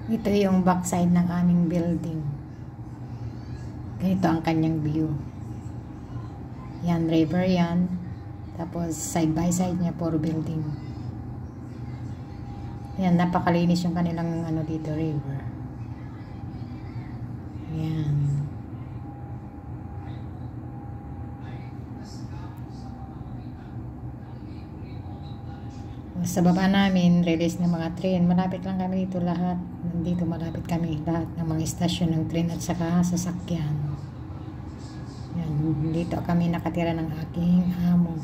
Ito yung backside ng aming building. Ganito ang kanyang view. Yan, river yan. Tapos side by side niya, puro building. Yan, napakalinis yung kanilang ano dito, river. Yan. Sa baba namin, release ng mga train. Malapit lang kami dito lahat. Nandito malapit kami lahat ng mga istasyon ng train at saka sasakyan. Yan, dito kami nakatira ng aking amo.